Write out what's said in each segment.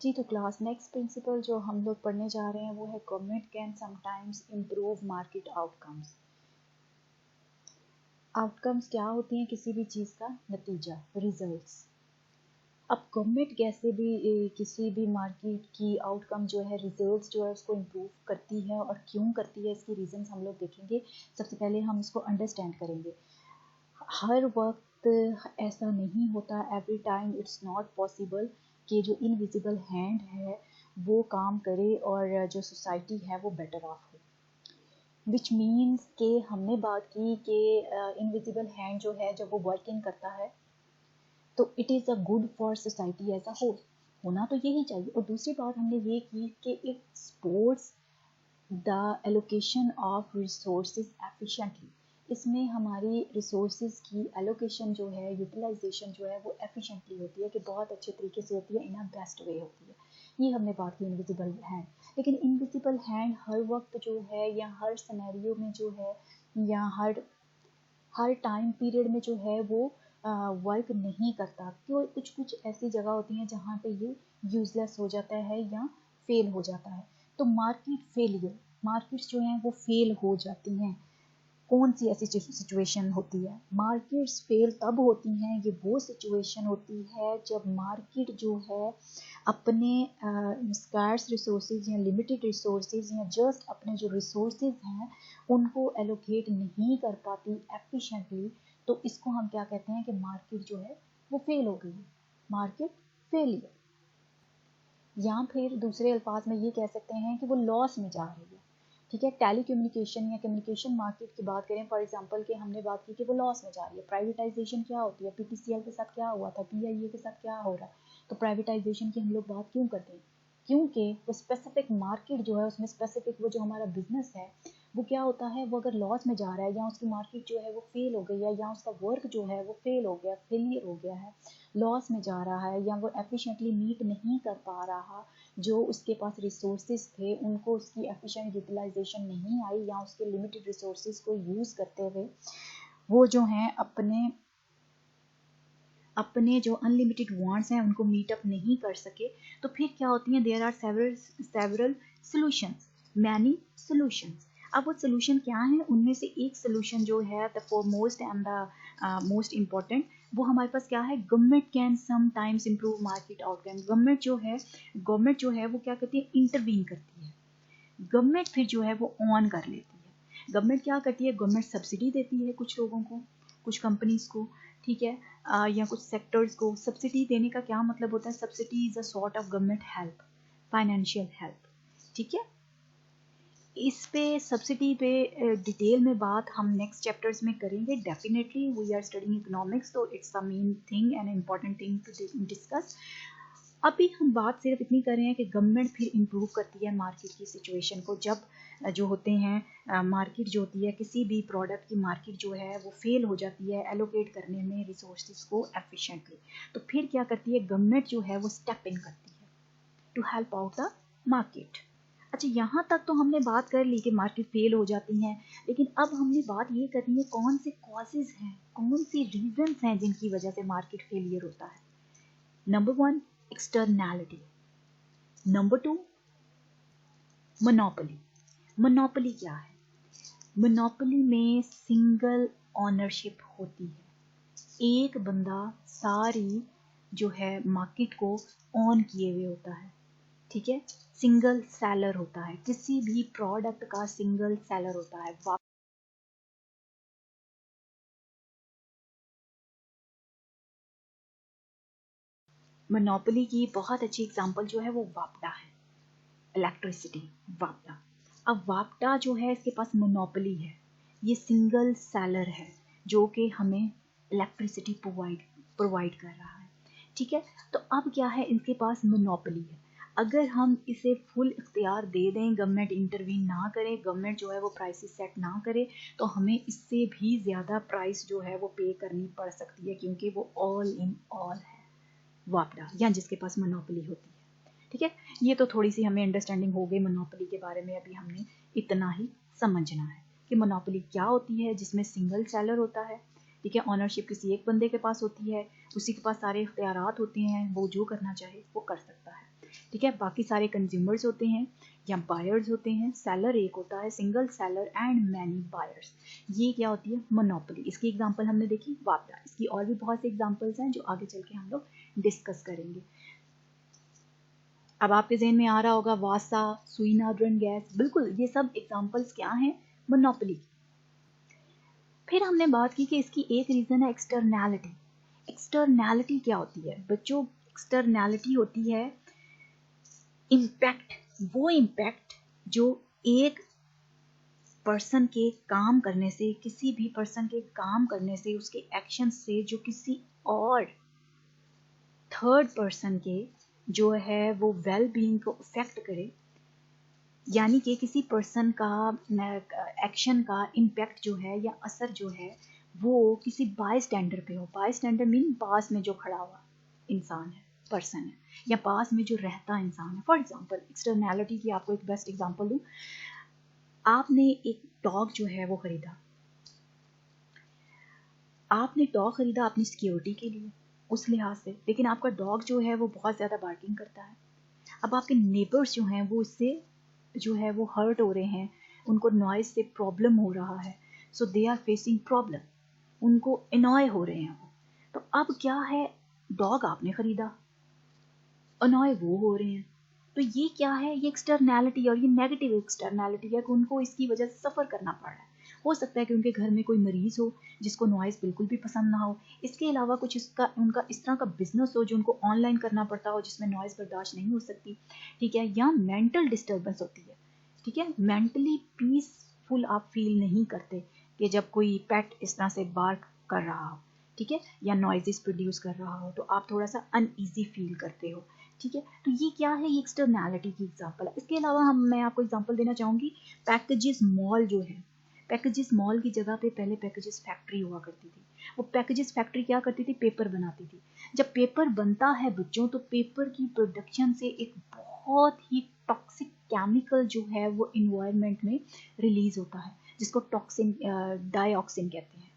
जी तो class next principle जो हम लोग पढ़ने जा रहे हैं वो है government can sometimes improve market outcomes. Outcomes क्या होती हैं किसी भी चीज़ का नतीजा, रिजल्ट्स। अब गवर्नमेंट कैसे भी किसी भी मार्केट की आउटकम जो है रिजल्ट्स जो है उसको इम्प्रूव करती है और क्यों करती है इसकी रीजंस हम लोग देखेंगे। सबसे पहले हम इसको अंडरस्टैंड करेंगे। हर वक्त ऐसा नहीं होता, every time it's not possible कि जो इनविजिबल हैंड है वो काम करे और जो सोसाइटी है वो बेटर ऑफ हो। विच मीन्स कि हमने बात की कि इनविजिबल हैंड जो है जब वो वर्किंग करता है तो it is a good for society as a whole, होना तो यही चाहिए। और दूसरी बात हमने ये की कि it supports the allocation of resources efficiently. इसमें हमारी रिसोर्सेज की एलोकेशन जो है, यूटिलाइजेशन जो है वो एफिशिएंटली होती है, कि बहुत अच्छे तरीके से होती है, इन अ बेस्ट वे होती है। ये हमने बात की इनविजिबल हैंड। लेकिन इनविजिबल हैंड हर वक्त जो है या हर सिनेरियो में जो है या हर टाइम पीरियड में जो है वो वर्क नहीं करता। क्यों? कुछ कुछ ऐसी जगह होती हैं जहाँ पे ये यूजलेस हो जाता है या फेल हो जाता है। तो मार्केट फेलियर, मार्केट्स जो हैं वो फेल हो जाती हैं। कौन सी ऐसी सिचुएशन होती है? मार्केट्स फेल तब होती हैं, ये वो सिचुएशन होती है जब मार्केट जो है अपने स्कार्स रिसोर्सेज या लिमिटेड रिसोर्सेज या जस्ट अपने जो रिसोर्सेज हैं उनको एलोकेट नहीं कर पाती एफिशिएंटली। तो इसको हम क्या कहते हैं कि मार्केट जो है वो फेल हो गई है, मार्केट फेलियर। या फिर दूसरे अल्फाज में ये कह सकते हैं कि वो लॉस में जा रही है। ठीक है, टेली कम्युनिकेशन या कम्युनिकेशन मार्केट की बात करें फॉर एग्जांपल कि हमने बात की कि वो लॉस में जा रही है। प्राइवेटाइजेशन क्या होती है? पीटीसीएल के साथ क्या हुआ था, पीआईए के साथ क्या हो रहा है? तो प्राइवेटाइजेशन की हम लोग बात क्यों करते हैं? क्योंकि वो स्पेसिफिक मार्केट जो है उसमें स्पेसिफिक वो जो हमारा बिजनेस है वो क्या होता है, वो अगर लॉस में जा रहा है या उसकी मार्केट जो है वो फेल हो गई है या उसका वर्क जो है वो फेल हो गया, फेलियर हो गया है, लॉस में जा रहा है या वो एफिशिएंटली मीट नहीं कर पा रहा, जो उसके पास रिसोर्सेज थे उनको उसकी एफिशिएंट यूटिलाइजेशन नहीं आई या उसके लिमिटेड रिसोर्सेज को यूज़ करते हुए वो जो हैं अपने जो अनलिमिटेड वांट्स हैं उनको मीट अप नहीं कर सके, तो फिर क्या होती हैं? There are several solutions, many solutions. अब वो सॉल्यूशन क्या है? उनमें से एक सॉल्यूशन जो है the foremost and the most important, वो हमारे पास क्या है? Government can sometimes improve market outcome. Government जो है वो क्या करती है? इंटरवीन करती है। गवर्नमेंट फिर जो है वो ऑन कर लेती है। गवर्नमेंट क्या करती है? गवर्नमेंट सब्सिडी देती है कुछ लोगों को, कुछ कंपनीज को, ठीक है, या कुछ सेक्टर्स को। सब्सिडी देने का क्या मतलब होता है? Subsidy is a sort of government help, financial help, ठीक है। इस पे सब्सिडी पे डिटेल में बात हम नेक्स्ट चैप्टर्स में करेंगे definitely. We are studying economics तो it's a main thing and important thing to discuss. अभी हम बात सिर्फ इतनी कर रहे हैं कि गवर्नमेंट फिर इम्प्रूव करती है मार्केट की सिचुएशन को। जब जो होते हैं मार्केट जो होती है, किसी भी प्रोडक्ट की मार्केट जो है वो फेल हो जाती है एलोकेट करने में रिसोर्सेज को एफिशिएंटली, तो फिर क्या करती है गवर्नमेंट जो है वो स्टेप इन करती है to help out the market. अच्छा, यहाँ तक तो हमने बात कर ली कि मार्केट फेल हो जाती हैं, लेकिन अब हमने बात ये करनी है कौन से कॉजेज हैं, कौन सी रीजंस हैं जिनकी वजह से मार्केट फेलियर होता है। Number 1, externality. Number 2, monopoly. Monopoly क्या है? मोनोपोली में सिंगल ऑनरशिप होती है। एक बंदा सारी जो है मार्केट को ऑन किए हुए होता है, ठीक है। सिंगल सेलर होता है, किसी भी प्रोडक्ट का सिंगल सेलर होता है। मोनोपोली की बहुत अच्छी एग्जांपल जो है वो वापडा है, इलेक्ट्रिसिटी, वापडा। अब वापडा जो है इसके पास मोनोपोली है, ये सिंगल सेलर है जो कि हमें इलेक्ट्रिसिटी प्रोवाइड कर रहा है, ठीक है। तो अब क्या है, इनके पास मोनोपोली है। अगर हम इसे फुल इख्तियार दे दें, गवर्नमेंट इंटरवीन ना करे, गवर्नमेंट जो है वो प्राइसेस सेट ना करे, तो हमें इससे भी ज़्यादा प्राइस जो है वो पे करनी पड़ सकती है, क्योंकि वो ऑल इन ऑल है वापडा, या जिसके पास मोनोपोली होती है, ठीक है। ये तो थोड़ी सी हमें अंडरस्टैंडिंग हो गई मोनोपोली के बारे में। अभी हमने इतना ही समझना है कि मोनोपोली क्या होती है, जिसमें सिंगल सेलर होता है, ठीक है, ऑनरशिप किसी एक बंदे के पास होती है, उसी के पास सारे इख्तियारात होते हैं, वो जो करना चाहे वो कर सकता है, ठीक है। बाकी सारे कंज्यूमर्स होते हैं या बायर्स होते हैं, सेलर एक होता है, single seller and many buyers. ये क्या होती है? मोनोपोली। इसकी एग्जांपल हमने देखी वापडा, इसकी और भी बहुत सी एग्जांपल्स हैं जो आगे चल के हम लोग डिस्कस करेंगे। अब आपके जहन में आ रहा होगा वासा, सुई नादरन गैस, बिल्कुल ये सब एग्जांपल्स क्या हैं? मोनोपोली। फिर हमने बात की कि इसकी एक रीजन है एक्सटर्नैलिटी। एक्सटर्नैलिटी क्या होती है बच्चों? एक्सटर्नैलिटी होती है इम्पैक्ट, वो इम्पैक्ट जो एक पर्सन के काम करने से, किसी भी पर्सन के काम करने से, उसके एक्शन से जो किसी और थर्ड पर्सन के जो है वो वेल बीइंग को अफेक्ट करे, यानी कि किसी पर्सन का एक्शन का इम्पैक्ट जो है या असर जो है वो किसी बाय स्टैंडर पे हो। बाय स्टैंडर मीन पास में जो खड़ा हुआ इंसान है, पर्सन है, या पास में जो रहता इंसान है। फॉर एग्जांपल एक्सटर्नैलिटी की आपको एक बेस्ट एग्जांपल दूं, आपने एक डॉग जो है वो खरीदा, आपने डॉग खरीदा अपनी सिक्योरिटी के लिए उस लिहाज से, लेकिन आपका डॉग जो है वो बहुत ज़्यादा बार्किंग करता है। अब आपके नेबर्स जो हैं वो इससे जो है वो हर्ट हो रहे हैं, उनको नॉइज से प्रॉब्लम हो रहा है, सो दे आर फेसिंग प्रॉब्लम, उनको अनॉय हो रहे हैं वो। तो अब क्या है, डॉग आपने खरीदा, अनॉय वो हो रहे हैं, तो ये क्या है? ये एक्सटर्नैलिटी, और ये नेगेटिव एक्सटर्नैलिटी है कि उनको इसकी वजह से सफ़र करना पड़ रहा है। हो सकता है कि उनके घर में कोई मरीज हो जिसको नॉइज़ बिल्कुल भी पसंद ना हो, इसके अलावा कुछ इसका उनका इस तरह का बिजनेस हो जो उनको ऑनलाइन करना पड़ता हो जिसमें नॉइज़ बर्दाश्त नहीं हो सकती, ठीक है, या मेंटल डिस्टर्बेंस होती है, ठीक है, मेंटली पीसफुल आप फील नहीं करते कि जब कोई पेट इस तरह से बार्क कर रहा हो, ठीक है, या नॉइजेस प्रोड्यूस कर रहा हो, तो आप थोड़ा सा अनईजी फील करते हो, ठीक है। तो ये क्या है? ये एक्सटर्नैलिटी की एग्जांपल है। इसके अलावा मैं आपको एग्जांपल देना चाहूँगी, पैकेजेस मॉल जो है, पैकेजेस मॉल की जगह पे पहले पैकेजेस फैक्ट्री हुआ करती थी। वो पैकेजेस फैक्ट्री क्या करती थी? पेपर बनाती थी। जब पेपर बनता है बच्चों, तो पेपर की प्रोडक्शन से एक बहुत ही टॉक्सिक केमिकल जो है वो इन्वायरमेंट में रिलीज होता है, जिसको टॉक्सिन डाइऑक्सिन कहते हैं।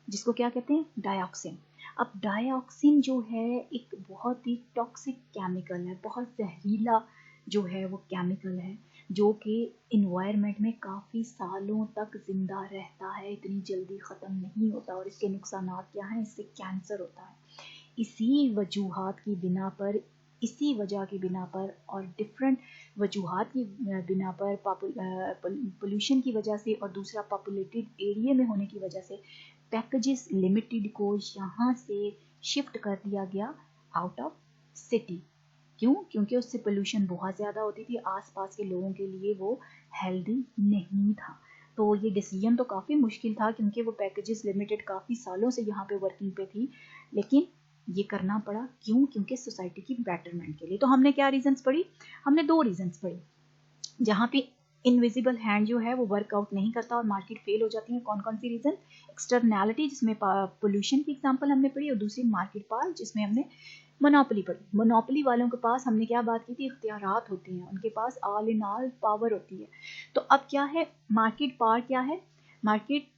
जिसको क्या कहते हैं? डाइऑक्सिन। अब डाइऑक्सिन जो है एक बहुत ही टॉक्सिक केमिकल है, बहुत जहरीला जो है वो केमिकल है, जो कि इन्वायरमेंट में काफ़ी सालों तक जिंदा रहता है, इतनी जल्दी ख़त्म नहीं होता। और इसके नुकसानात क्या हैं? इससे कैंसर होता है। इसी वजूहात की बिना पर, इसी वजह की बिना पर और डिफरेंट वजूहात की बिना पर, पोल्यूशन की वजह से और दूसरा पॉपुलेटेड एरिया में होने की वजह से पैकेजेस लिमिटेड को यहाँ से शिफ्ट कर दिया गया आउट ऑफ सिटी। क्यों? क्योंकि उससे पोल्यूशन बहुत ज़्यादा होती थी, आसपास के लोगों के लिए वो हेल्दी नहीं था। तो ये डिसीजन तो काफ़ी मुश्किल था, क्योंकि वो पैकेजेस लिमिटेड काफ़ी सालों से यहाँ पे वर्किंग पे थी, लेकिन ये करना पड़ा। क्यों? क्योंकि सोसाइटी की बेटरमेंट के लिए। तो हमने क्या रीजंस पढ़ी? हमने 2 रीजंस पढ़ी, जहाँ पे इनविजिबल हैंड जो है वो वर्कआउट नहीं करता और मार्केट फेल हो जाती है। कौन कौन सी रीजन? एक्सटर्नैलिटी, जिसमें पोल्यूशन की एग्जांपल हमने पढ़ी, और दूसरी मार्केट पावर, जिसमें हमने मोनोपोली पढ़ी। मोनोपोली वालों के पास हमने क्या बात की थी? इख्तियारात होते हैं, उनके पास ऑल इन ऑल पावर होती है। तो अब क्या है? मार्केट पावर क्या है? मार्केट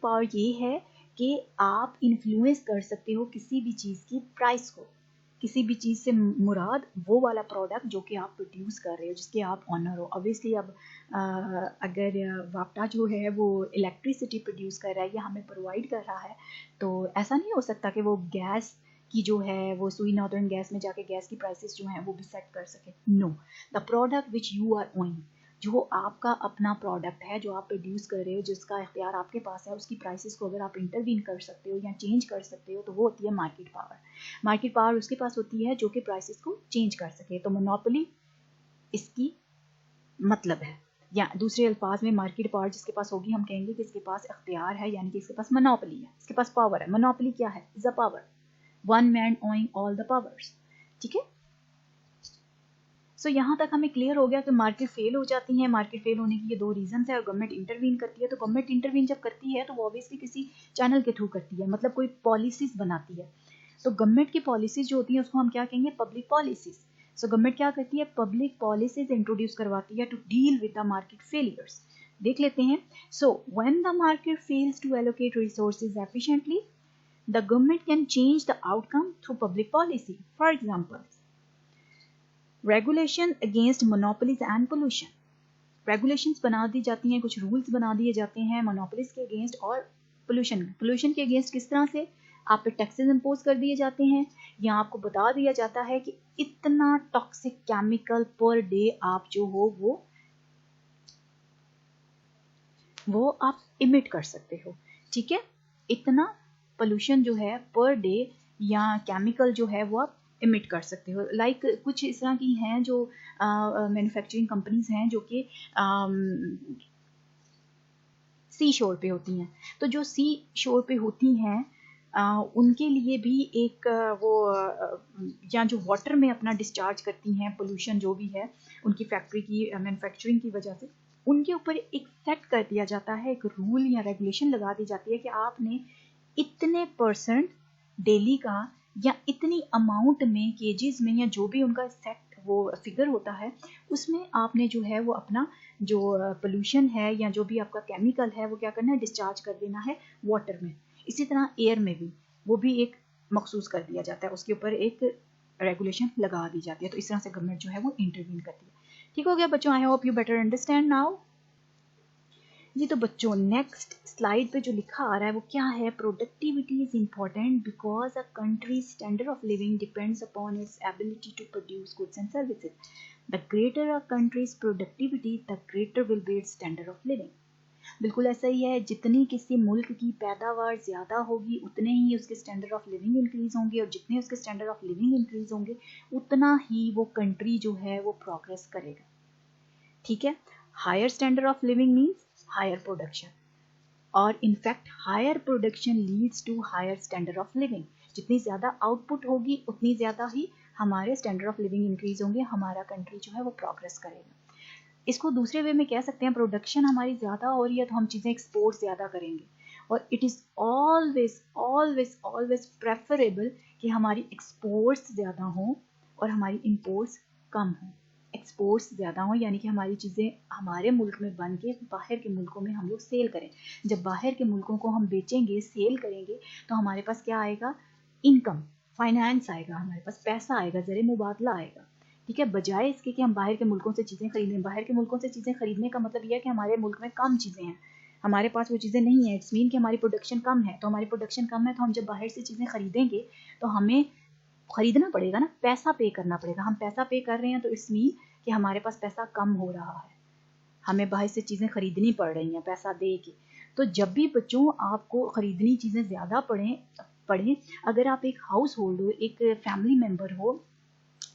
पावर ये है कि आप इन्फ्लुएंस कर सकते हो किसी भी चीज़ की प्राइस को। किसी भी चीज़ से मुराद वो वाला प्रोडक्ट जो कि आप प्रोड्यूस कर रहे हो, जिसके आप ऑनर हो। ऑब्वियसली अब अगर वापटा जो है वो इलेक्ट्रिसिटी प्रोड्यूस कर रहा है या हमें प्रोवाइड कर रहा है, तो ऐसा नहीं हो सकता कि वो गैस की जो है वो सुई नॉर्दर्न गैस में जाके गैस की प्राइसेस जो हैं वो भी सेट कर सके। No, the product which you are owing, जो आपका अपना प्रोडक्ट है, जो आप प्रोड्यूस कर रहे हो, जिसका इख्तियार आपके पास है, उसकी प्राइसेस को अगर आप इंटरवीन कर सकते हो या चेंज कर सकते हो, तो वो होती है मार्केट पावर। मार्केट पावर उसके पास होती है जो कि प्राइसेस को चेंज कर सके। तो मोनोपोली इसकी मतलब है, या दूसरे अल्फाज में मार्केट पावर जिसके पास होगी, हम कहेंगे कि इसके पास इख्तियार है, यानी कि इसके पास मोनोपोली है, इसके पास पावर है। मोनोपोली क्या है? Is a power, one man owing all the powers, ठीक है। सो यहाँ तक हमें क्लियर हो गया कि मार्केट फेल हो जाती है। मार्केट फेल होने की ये 2 रीजन है, और गवर्नमेंट इंटरवीन करती है। तो गवर्नमेंट इंटरवीन जब करती है तो वो ऑब्वियसली किसी चैनल के थ्रू करती है, मतलब कोई पॉलिसीज बनाती है। तो गवर्नमेंट की पॉलिसीज जो होती हैं उसको हम क्या कहेंगे? Public policies. सो गवर्नमेंट क्या करती है? पब्लिक पॉलिसीज इंट्रोड्यूस करवाती है to deal with the market failures. देख लेते हैं. So when the market fails to allocate resources efficiently, the government can change the outcome through public policy. For example, regulation against monopolies and pollution. Regulations बना दी जाती हैं, कुछ rules बना दिए जाते हैं मोनोपोलिस के अगेंस्ट और पोल्यूशन के अगेंस्ट. किस तरह से? आप पे टैक्सेस इम्पोज कर दिए जाते हैं, या आपको बता दिया जाता है कि इतना टॉक्सिक केमिकल पर डे आप जो हो वो आप इमिट कर सकते हो. ठीक है, इतना पोल्यूशन जो है पर डे या केमिकल जो है वो आप इमिट कर सकते हो. लाइक कुछ इस तरह की हैं जो मैन्युफैक्चरिंग कंपनीज हैं जो कि सी शोर पे होती हैं. तो जो सी शोर पे होती हैं उनके लिए भी एक या जो वाटर में अपना डिस्चार्ज करती हैं पोल्यूशन जो भी है उनकी फैक्ट्री की मैन्युफैक्चरिंग की वजह से, उनके ऊपर एक सेट कर दिया जाता है, एक रूल या रेगुलेशन लगा दी जाती है कि आपने इतने % डेली का या इतनी अमाउंट में केजीज में या जो भी उनका सेट वो फिगर होता है उसमें आपने जो है वो अपना जो पोल्यूशन है या जो भी आपका केमिकल है वो क्या करना है, डिस्चार्ज कर देना है वाटर में. इसी तरह एयर में भी वो भी एक मखसूस कर दिया जाता है, उसके ऊपर एक रेगुलेशन लगा दी जाती है. तो इस तरह से गवर्नमेंट जो है वो इंटरवीन करती है. ठीक हो गया बच्चों? I hope you better understand now. जी तो बच्चों नेक्स्ट स्लाइड पे जो लिखा आ रहा है वो क्या है? Productivity is important because a country standard of living depends upon its ability to produce goods and services. The greater a country's productivity the greater will be its standard of living. बिल्कुल ऐसा ही है, जितनी किसी मुल्क की पैदावार ज़्यादा होगी उतने ही उसके स्टैंडर्ड ऑफ लिविंग इंक्रीज होंगे, और जितने उसके स्टैंडर्ड ऑफ लिविंग इंक्रीज होंगे उतना ही वो कंट्री जो है वो प्रोग्रेस करेगा. ठीक है, higher standard of living means higher production, और in fact higher production leads to higher standard of living. जितनी ज़्यादा आउटपुट होगी उतनी ज़्यादा ही हमारे स्टैंडर्ड ऑफ लिविंग इंक्रीज होंगे, हमारा कंट्री जो है वो प्रोग्रेस करेगा. इसको दूसरे वे में कह सकते हैं, प्रोडक्शन हमारी ज़्यादा हो रही है तो हम चीज़ें एक्सपोर्ट ज़्यादा करेंगे, और it is always always always preferable कि हमारी एक्सपोर्ट्स ज़्यादा हों और हमारी इंपोर्ट्स कम हों. एक्सपोर्ट्स ज़्यादा हों यानी कि हमारी चीज़ें हमारे मुल्क में बन के बाहर के मुल्कों में हम लोग सेल करें. जब बाहर के मुल्कों को हम बेचेंगे, सेल करेंगे, तो हमारे पास क्या आएगा? इनकम, फाइनेंस आएगा, हमारे पास पैसा आएगा, ज़रिए मुबादला आएगा. ठीक है, बजाय इसके कि हम बाहर के मुल्कों से चीज़ें खरीदें. बाहर के मुल्कों से चीज़ें खरीदने का मतलब यह है कि हमारे मुल्क में कम चीज़ें हैं, हमारे पास वो चीज़ें नहीं है. इट्स मीन कि हमारी प्रोडक्शन कम है, तो हमारी प्रोडक्शन कम है तो हम जब बाहर से चीज़ें खरीदेंगे तो हमें खरीदना पड़ेगा ना, पैसा पे करना पड़ेगा. हम पैसा पे कर रहे हैं तो इट्स मीन कि हमारे पास पैसा कम हो रहा है, हमें बाहर से चीज़ें खरीदनी पड़ रही हैं पैसा दे के. तो जब भी बच्चों आपको खरीदनी चीज़ें ज़्यादा पड़ें, अगर आप एक हाउस होल्ड हो, एक फैमिली मेम्बर हो,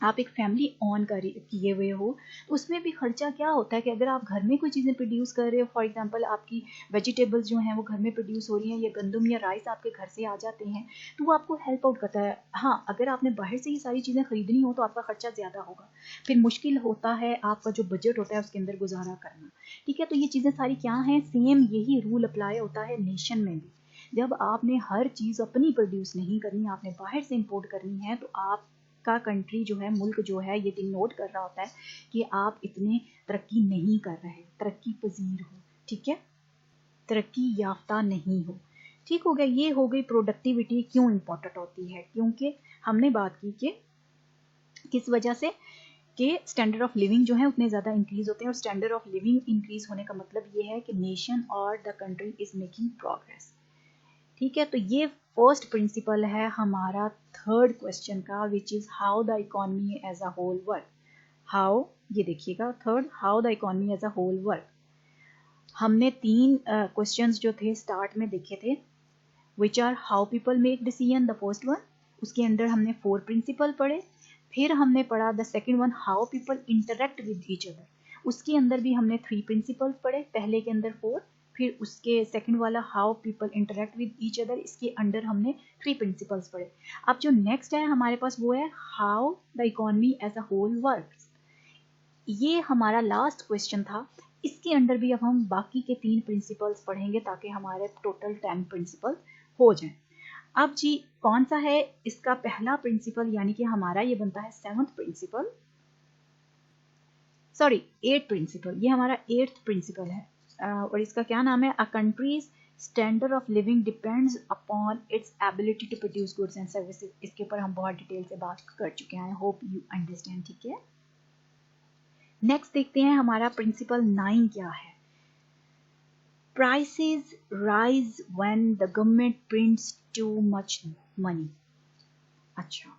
आप एक फैमिली ऑन किए हुए हो, तो उसमें भी खर्चा क्या होता है कि अगर आप घर में कोई चीज़ें प्रोड्यूस कर रहे हो, फॉर एग्जांपल आपकी वेजिटेबल्स जो हैं वो घर में प्रोड्यूस हो रही हैं, या गंदम या राइस आपके घर से आ जाते हैं, तो वो आपको हेल्प आउट करता है. हाँ, अगर आपने बाहर से ये सारी चीज़ें खरीदनी हो तो आपका खर्चा ज़्यादा होगा, फिर मुश्किल होता है आपका जो बजट होता है उसके अंदर गुजारा करना. ठीक है, तो ये चीज़ें सारी क्या हैं? सेम यही रूल अप्लाई होता है नेशन में भी. जब आपने हर चीज़ अपनी प्रोड्यूस नहीं करनी, आपने बाहर से इम्पोर्ट करनी है, तो आप का कंट्री जो है, मुल्क जो है, ये डिनोट कर रहा होता है कि आप इतने तरक्की नहीं कर रहे, तरक्की पजीर हो. ठीक है, तरक्की याफ्ता नहीं हो. ठीक हो गया, ये हो गई प्रोडक्टिविटी क्यों इंपॉर्टेंट होती है. क्योंकि हमने बात की कि किस वजह से कि स्टैंडर्ड ऑफ लिविंग जो है उतने ज़्यादा इंक्रीज होते हैं, और स्टैंडर्ड ऑफ लिविंग इंक्रीज होने का मतलब ये है कि नेशन और the country is making progress. ठीक है, तो ये फर्स्ट प्रिंसिपल है हमारा थर्ड क्वेश्चन का, which is how the economy as a whole work. How, ये देखिएगा third, how the economy as a whole work. हमने 3 क्वेश्चंस जो थे स्टार्ट में देखे थे, which are how people make decision, the first one. उसके अंदर हमने 4 प्रिंसिपल पढ़े. फिर हमने पढ़ा the second one, how people interact with each other. उसके अंदर भी हमने 3 प्रिंसिपल्स पढ़े, पहले के अंदर 4, फिर उसके सेकंड वाला how people interact with each other, इसके अंडर हमने 3 प्रिंसिपल्स पढ़े. अब जो नेक्स्ट है हमारे पास वो है how the economy as a whole works. ये हमारा लास्ट क्वेश्चन था. इसके अंडर भी अब हम बाकी के 3 प्रिंसिपल्स पढ़ेंगे ताकि हमारे टोटल 10 प्रिंसिपल हो जाए. अब जी कौन सा है इसका पहला प्रिंसिपल, यानी कि हमारा ये बनता है 7th principal, sorry 8th principal. ये हमारा 8th प्रिंसिपल है. और इसका क्या नाम है, a countries standard of living depends upon its ability to produce goods and services. इसके ऊपर हम बहुत डिटेल से बात कर चुके हैं, आई होप यू अंडरस्टैंड, ठीक है। नेक्स्ट देखते हैं हमारा प्रिंसिपल 9 क्या है। Prices rise when the government prints too much money. अच्छा,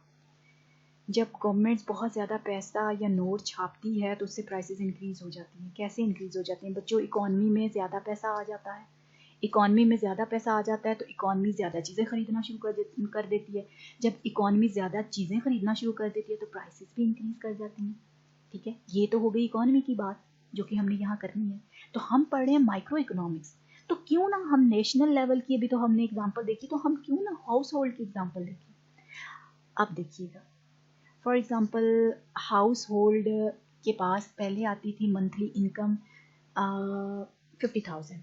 जब गवर्नमेंट बहुत ज़्यादा पैसा या नोट छापती है तो उससे प्राइसेस इंक्रीज़ हो जाती हैं। कैसे इंक्रीज़ हो जाती हैं बच्चों, इकॉनमी में ज़्यादा पैसा आ जाता है। इकॉनमी में ज़्यादा पैसा आ जाता है तो इकॉनमी ज़्यादा चीज़ें खरीदना शुरू कर देती है। जब इकॉनमी ज़्यादा चीज़ें खरीदना शुरू कर देती है तो प्राइसेस भी इंक्रीज़ कर जाती हैं, ठीक है। ये तो हो गई इकॉनमी की बात जो कि हमने यहाँ करनी है। तो हम पढ़ रहे हैं माइक्रो इकोनॉमिक्स, तो क्यों ना हम नेशनल लेवल की, अभी तो हमने एग्जाम्पल देखी, तो हम क्यों ना हाउस होल्ड की एग्जाम्पल देखें। अब देखिएगा, फॉर एग्जाम्पल हाउस होल्ड के पास पहले आती थी मंथली इनकम 50,000,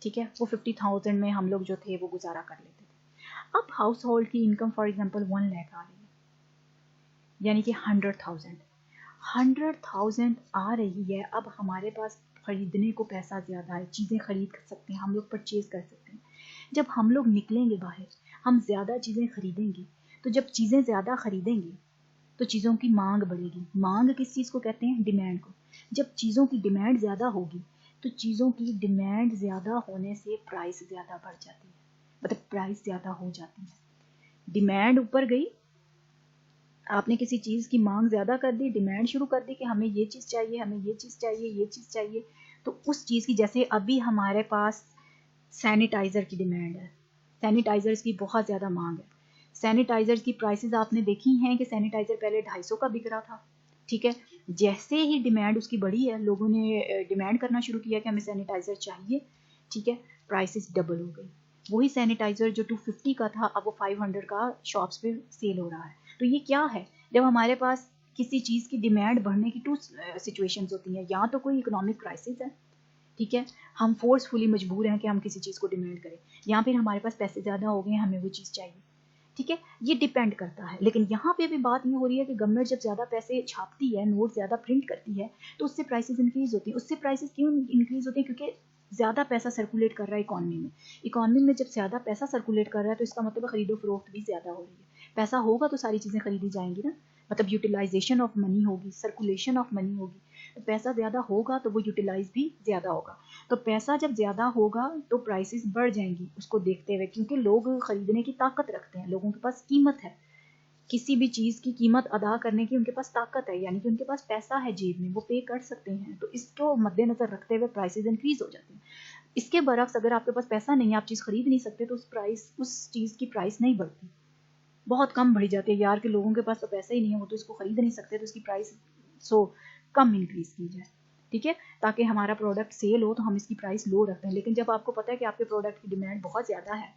ठीक है। वो 50,000 में हम लोग जो थे वो गुजारा कर लेते थे। अब हाउस होल्ड की इनकम फॉर एग्जाम्पल 1 लाख आ रही है, यानी कि 100,000 आ रही है। अब हमारे पास खरीदने को पैसा ज़्यादा है, चीज़ें खरीद सकते हैं, हम लोग परचेज कर सकते हैं। जब हम लोग निकलेंगे बाहर, हम ज़्यादा चीज़ें खरीदेंगे, तो जब चीज़ें ज़्यादा खरीदेंगे तो चीज़ों की मांग बढ़ेगी। मांग किस चीज़ को कहते हैं, डिमांड को। जब चीज़ों की डिमांड ज़्यादा होगी तो चीज़ों की डिमांड ज़्यादा होने से प्राइस ज़्यादा बढ़ जाती है, मतलब प्राइस ज़्यादा हो जाती है। डिमांड ऊपर गई, आपने किसी चीज़ की मांग ज़्यादा कर दी, डिमांड शुरू कर दी कि हमें ये चीज़ चाहिए, हमें ये चीज़ चाहिए, ये चीज़ चाहिए, तो उस चीज़ की, जैसे अभी हमारे पास सैनिटाइज़र की डिमांड है, सैनिटाइज़र्स की बहुत ज़्यादा मांग है। सैनिटाइज़र्स की प्राइसेस आपने देखी हैं कि सैनिटाइज़र पहले 250 का बिक रहा था, ठीक है। जैसे ही डिमांड उसकी बढ़ी है, लोगों ने डिमांड करना शुरू किया कि हमें सैनिटाइज़र चाहिए, ठीक है, प्राइसेस डबल हो गई। वही सैनिटाइज़र जो 250 का था अब वो 500 का शॉप्स पे सेल हो रहा है। तो ये क्या है, जब हमारे पास किसी चीज़ की डिमांड बढ़ने की 2 सिचुएशंस होती हैं, या तो कोई इकोनॉमिक क्राइसिस है, ठीक है, हम फोर्सफुली मजबूर हैं कि हम किसी चीज़ को डिमांड करें, या फिर हमारे पास पैसे ज़्यादा हो गए, हमें वो चीज़ चाहिए, ठीक है। ये डिपेंड करता है। लेकिन यहाँ पे भी बात ये हो रही है कि गवर्नमेंट जब ज़्यादा पैसे छापती है, नोट ज़्यादा प्रिंट करती है, तो उससे प्राइसेस इंक्रीज होती हैं। उससे प्राइसेस क्यों इंक्रीज होती हैं, क्योंकि ज़्यादा पैसा सर्कुलेट कर रहा है इकॉनमी में। इकॉनमी में जब ज़्यादा पैसा सर्कुलेट कर रहा है तो इसका मतलब खरीदो फरोख्त भी ज़्यादा हो रही है। पैसा होगा तो सारी चीज़ें खरीदी जाएंगी ना, मतलब यूटिलाइजेशन ऑफ मनी होगी, सर्कुलेशन ऑफ मनी होगी। तो पैसा ज़्यादा होगा तो वो यूटिलाइज भी ज़्यादा होगा। तो पैसा जब ज़्यादा होगा तो प्राइसेस बढ़ जाएंगी उसको देखते हुए, क्योंकि लोग खरीदने की ताकत रखते हैं, लोगों के पास कीमत है, किसी भी चीज़ की कीमत अदा करने की उनके पास ताकत है, यानी कि उनके पास पैसा है जेब में, वो पे कर सकते हैं। तो इसको मद्देनजर रखते हुए प्राइसेस इंक्रीज हो जाती हैं। इसके बरक्स अगर आपके पास पैसा नहीं है, आप चीज़ खरीद नहीं सकते, तो उस चीज़ की प्राइस नहीं बढ़ती, बहुत कम बढ़ी जाती है। यार के लोगों के पास तो पैसा ही नहीं है, वो तो इसको खरीद नहीं सकते, तो इसकी प्राइस कम इंक्रीज की जाए, ठीक है, ताकि हमारा प्रोडक्ट सेल हो तो हम इसकी प्राइस लो रखते हैं। लेकिन जब आपको पता है कि आपके प्रोडक्ट की डिमांड बहुत ज़्यादा है,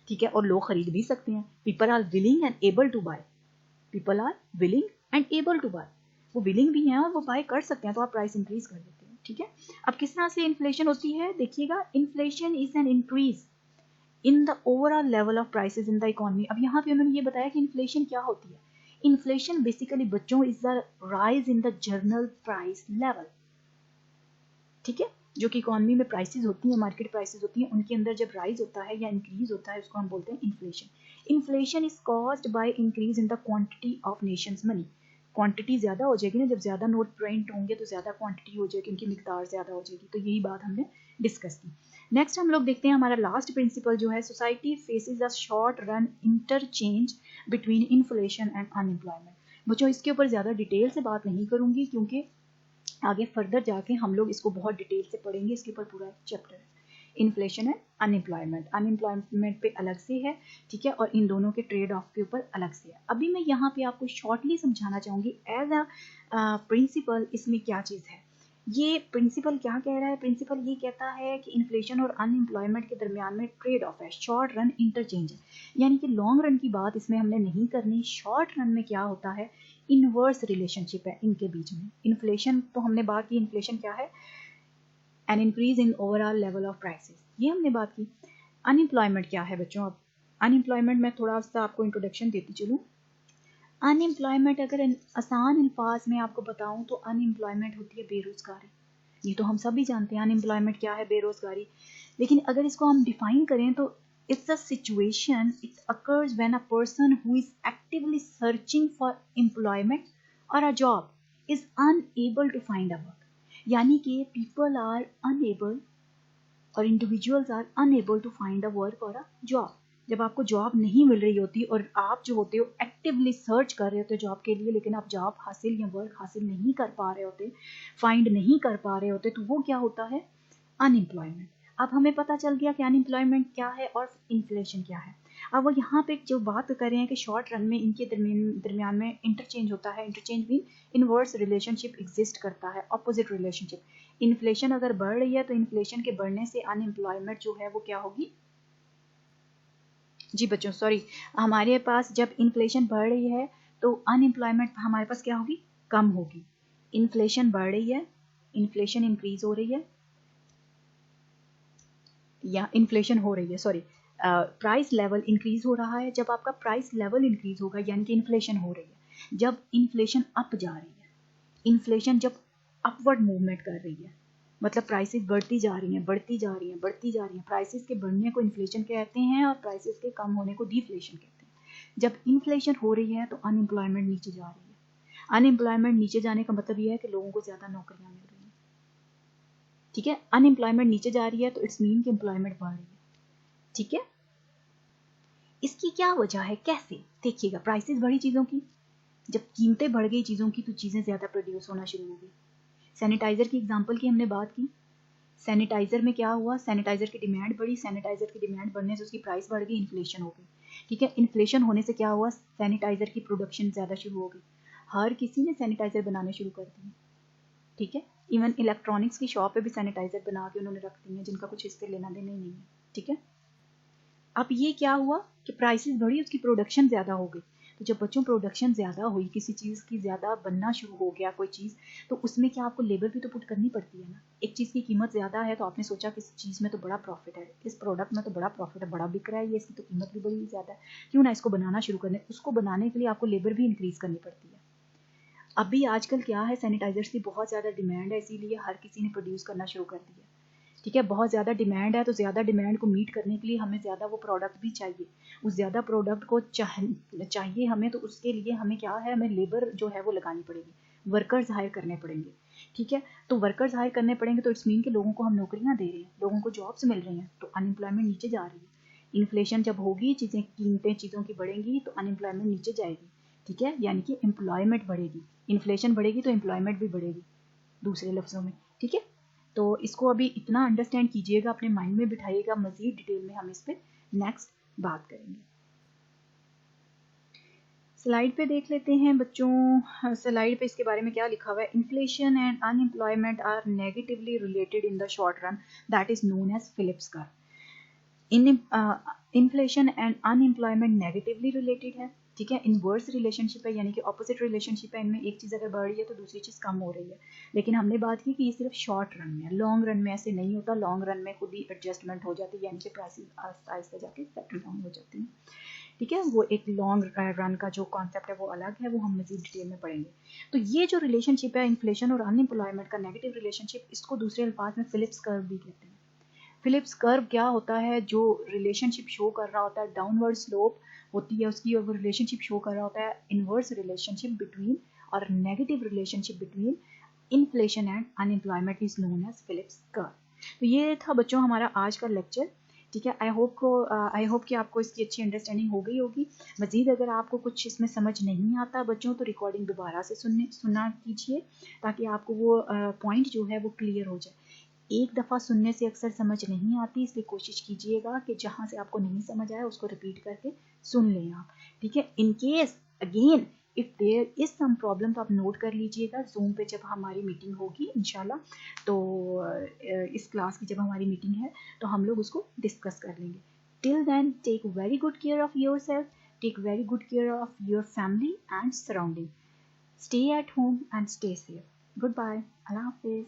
ठीक है, और लोग खरीद भी सकते हैं, people are willing and able to buy, people are willing and able to buy, वो विलिंग भी हैं और वो बाय कर सकते हैं, तो आप प्राइस इंक्रीज कर देते हैं, ठीक है। अब किस तरह से इन्फ्लेशन होती है, देखिएगा, inflation is an increase in the overall level of prices in the economy. अब यहाँ पे उन्होंने ये बताया कि इन्फ्लेशन क्या होती है। इन्फ्लेशन बेसिकली बच्चों is the rise in the general price level, ठीक है, जो कि इकोनॉमी में प्राइसेस होती हैं, मार्केट प्राइसेस होती हैं, उनके अंदर जब राइज होता है या इंक्रीज होता है, उसको हम बोलते हैं inflation. Inflation is caused by increase in the quantity of Nations money. Quantity ज़्यादा हो जाएगी ना, जब ज़्यादा नोट प्रिंट होंगे तो ज़्यादा क्वांटिटी हो जाएगी, उनकी मिकदार ज़्यादा हो जाएगी। तो यही बात हमने डिस्कस की। नेक्स्ट हम लोग देखते हैं हमारा लास्ट प्रिंसिपल जो है, society faces a short run interchange between inflation and unemployment. बच्चों इसके ऊपर ज़्यादा डिटेल से बात नहीं करूँगी, क्योंकि आगे फर्दर जाके हम लोग इसको बहुत डिटेल से पढ़ेंगे, इसके ऊपर पूरा चैप्टर है। इन्फ्लेशन एंड अनएम्प्लॉयमेंट, अनएम्प्लॉयमेंट पे अलग से है, ठीक है, और इन दोनों के ट्रेड ऑफ के ऊपर अलग से है। अभी मैं यहाँ पे आपको शॉर्टली समझाना चाहूँगी एज अ प्रिंसिपल इसमें क्या चीज़ है। ये प्रिंसिपल क्या कह रहा है, प्रिंसिपल ये कहता है कि इन्फ्लेशन और अनएम्प्लॉयमेंट के दरमियान में ट्रेड ऑफ है, शॉर्ट रन इंटरचेंज है, यानी कि लॉन्ग रन की बात इसमें हमने नहीं करनी। शॉर्ट रन में क्या होता है, इनवर्स रिलेशनशिप है इनके बीच में। इन्फ्लेशन तो हमने बात की, इन्फ्लेशन क्या है, an increase in overall level of prices, ये हमने बात की। अनएम्प्लॉयमेंट क्या है बच्चों, अब अनएम्प्लॉयमेंट में थोड़ा सा आपको इंट्रोडक्शन देती चलूँ। अनएम्प्लॉयमेंट अगर आसान अल्फाज में आपको बताऊं तो अनएम्प्लॉयमेंट होती है बेरोजगारी, ये तो हम सब भी जानते हैं अनएम्प्लॉयमेंट क्या है, बेरोजगारी। लेकिन अगर इसको हम डिफाइन करें तो it's a situation, it occurs when a person who is actively searching for employment और a job is unable to find a work. यानी कि पीपल आर अनएबल और individuals are unable to find a work और a job. जब आपको job नहीं मिल रही होती और आप जो होते हो एक्टिवली सर्च कर रहे होते हो जॉब के लिए, लेकिन आप जॉब हासिल या वर्क हासिल नहीं कर पा रहे होते, फाइंड नहीं कर पा रहे होते, तो वो क्या होता है, अनएम्प्लॉयमेंट। अब हमें पता चल गया कि अनएम्प्लॉयमेंट क्या है और इन्फ्लेशन क्या है। अब वो यहाँ पे जो बात कर रहे हैं कि शॉर्ट रन में इनके दरमियान में इंटरचेंज होता है। Interchange mean inverse relationship exist करता है, ऑपोजिट रिलेशनशिप। इन्फ्लेशन अगर बढ़ रही है तो इन्फ्लेशन के बढ़ने से अनएम्प्लॉयमेंट जो है वो क्या होगी, जी बच्चों सॉरी, हमारे पास जब इन्फ्लेशन बढ़ रही है तो अनएम्प्लॉयमेंट हमारे पास क्या होगी, कम होगी। इन्फ्लेशन बढ़ रही है, इन्फ्लेशन इंक्रीज हो रही है, या इन्फ्लेशन हो रही है सॉरी, प्राइस लेवल इंक्रीज हो रहा है। जब आपका प्राइस लेवल इंक्रीज होगा यानी कि इन्फ्लेशन हो रही है। जब इन्फ्लेशन अप जा रही है, इन्फ्लेशन जब अपवर्ड मूवमेंट कर रही है, मतलब प्राइसेस बढ़ती जा रही हैं, बढ़ती जा रही हैं, बढ़ती जा रही हैं। प्राइसेस के बढ़ने को इन्फ्लेशन कहते हैं और प्राइसेस के कम होने को डिफ्लेशन कहते हैं। जब इन्फ्लेशन हो रही है तो अनएम्प्लॉयमेंट नीचे जा रही है। अनएम्प्लॉयमेंट नीचे जाने का मतलब यह है कि लोगों को ज़्यादा नौकरियां मिल रही हैं। ठीक है, अनएम्प्लॉयमेंट नीचे जा रही है तो इट्स मीन कि एम्प्लॉयमेंट बढ़ रही है। ठीक है, इसकी क्या वजह है, कैसे, देखिएगा। प्राइसेस बढ़ी चीज़ों की, जब कीमतें बढ़ गई चीज़ों की तो चीज़ें ज़्यादा प्रोड्यूस होना शुरू हो गई। सैनिटाइज़र की एग्जांपल की हमने बात की। सैनिटाइज़र में क्या हुआ, सैनिटाइज़र की डिमांड बढ़ी, सैनिटाइज़र की डिमांड बढ़ने से उसकी प्राइस बढ़ गई, इन्फ्लेशन हो गई। ठीक है, इन्फ्लेशन होने से क्या हुआ, सैनिटाइज़र की प्रोडक्शन ज़्यादा शुरू हो गई। हर किसी ने सैनिटाइज़र बनाने शुरू कर दिए। ठीक है, इवन इलेक्ट्रॉनिक्स की शॉप पे भी सैनिटाइज़र बना के उन्होंने रख दी है, जिनका कुछ इससे लेना देना ही नहीं है। ठीक है, अब ये क्या हुआ कि प्राइसेस बढ़ी, उसकी प्रोडक्शन ज़्यादा हो गई। तो जब बच्चों प्रोडक्शन ज़्यादा हुई, किसी चीज़ की ज़्यादा बनना शुरू हो गया कोई चीज़, तो उसमें क्या आपको लेबर भी तो पुट करनी पड़ती है ना। एक चीज़ की कीमत ज़्यादा है तो आपने सोचा कि इस चीज़ में तो बड़ा प्रॉफिट है, इस प्रोडक्ट में तो बड़ा प्रॉफिट है, बड़ा बिक रहा है ये, इसकी तो कीमत भी बड़ी ज़्यादा है, क्यों ना इसको बनाना शुरू करने। उसको बनाने के लिए आपको लेबर भी इंक्रीज़ करनी पड़ती है। अभी आजकल क्या है, सैनिटाइजर्स की बहुत ज़्यादा डिमांड है, इसीलिए हर किसी ने प्रोड्यूस करना शुरू कर दिया। ठीक है, बहुत ज़्यादा डिमांड है तो ज़्यादा डिमांड को मीट करने के लिए हमें ज़्यादा वो प्रोडक्ट भी चाहिए। उस ज़्यादा प्रोडक्ट को चाहिए हमें, तो उसके लिए हमें क्या है, हमें लेबर जो है वो लगानी पड़ेगी, वर्कर्स हायर करने पड़ेंगे। ठीक है, तो वर्कर्स हायर करने पड़ेंगे तो इट्स मीन कि लोगों को हम नौकरियां दे रहे हैं, लोगों को जॉब्स मिल रही हैं, तो अनएम्प्लॉयमेंट नीचे जा रही है। इन्फ्लेशन जब होगी, चीज़ें कीमतें चीज़ों की बढ़ेंगी तो अनएम्प्लॉयमेंट नीचे जाएगी। ठीक है, यानी कि एम्प्लॉयमेंट बढ़ेगी, इन्फ्लेशन बढ़ेगी तो एम्प्लॉयमेंट भी बढ़ेगी दूसरे लफ्ज़ों में। ठीक है, तो इसको अभी इतना अंडरस्टैंड कीजिएगा, अपने माइंड में बिठाइएगा, मज़ीद डिटेल में हम इस पर नेक्स्ट बात करेंगे। स्लाइड पे देख लेते हैं बच्चों, स्लाइड पे इसके बारे में क्या लिखा हुआ है। Inflation and unemployment are negatively related in the short run, that is known as Phillips curve. Inflation and unemployment negatively related है। ठीक है, इनवर्स रिलेशनशिप है, यानी कि ऑपोजिट रिलेशनशिप है। इनमें एक चीज़ अगर बढ़ रही है तो दूसरी चीज़ कम हो रही है। लेकिन हमने बात की कि ये सिर्फ शॉर्ट रन में है, लॉन्ग रन में ऐसे नहीं होता। लॉन्ग रन में खुद ही एडजस्टमेंट हो जाती है, यानी कि प्राइसेस आहिस्ता आहिस्ता जाके सेटल डाउन हो जाती हैं। ठीक है, वो एक लॉन्ग रन का जो कॉन्सेप्ट है वो अलग है, वो हम मजीद डिटेल में पढ़ेंगे। तो ये जो रिलेशनशिप है इन्फ्लेशन और अनएम्प्लॉयमेंट का, नेगेटिव रिलेशनशिप, इसको दूसरे अल्फाज में फिलिप्स कर्व भी कहते हैं। फिलिप्स कर्व क्या होता है, जो रिलेशनशिप शो कर रहा होता है, डाउनवर्ड स्लोप होती है उसकी, और वो रिलेशनशिप शो कर रहा होता है इनवर्स रिलेशनशिप बिटवीन और negative relationship between inflation and unemployment is known as Phillips curve. तो ये था बच्चों हमारा आज का लेक्चर। ठीक है, आई होप कि आपको इसकी अच्छी अंडरस्टैंडिंग हो गई होगी। मजीद अगर आपको कुछ इसमें समझ नहीं आता बच्चों, तो रिकॉर्डिंग दोबारा से सुनना कीजिए, ताकि आपको वो पॉइंट जो है वो क्लियर हो जाए। एक दफ़ा सुनने से अक्सर समझ नहीं आती, इसलिए कोशिश कीजिएगा कि जहाँ से आपको नहीं समझ आया उसको रिपीट करके सुन लें आप। ठीक है, in case again if there is some problem तो आप नोट कर लीजिएगा। जूम पे जब हमारी मीटिंग होगी इंशाल्लाह, तो इस क्लास की जब हमारी मीटिंग है तो हम लोग उसको डिस्कस कर लेंगे। Till then take very good care of your self, take very good care of your family and surrounding, stay at home and stay safe. Good bye, अल्लाह हाफिज़।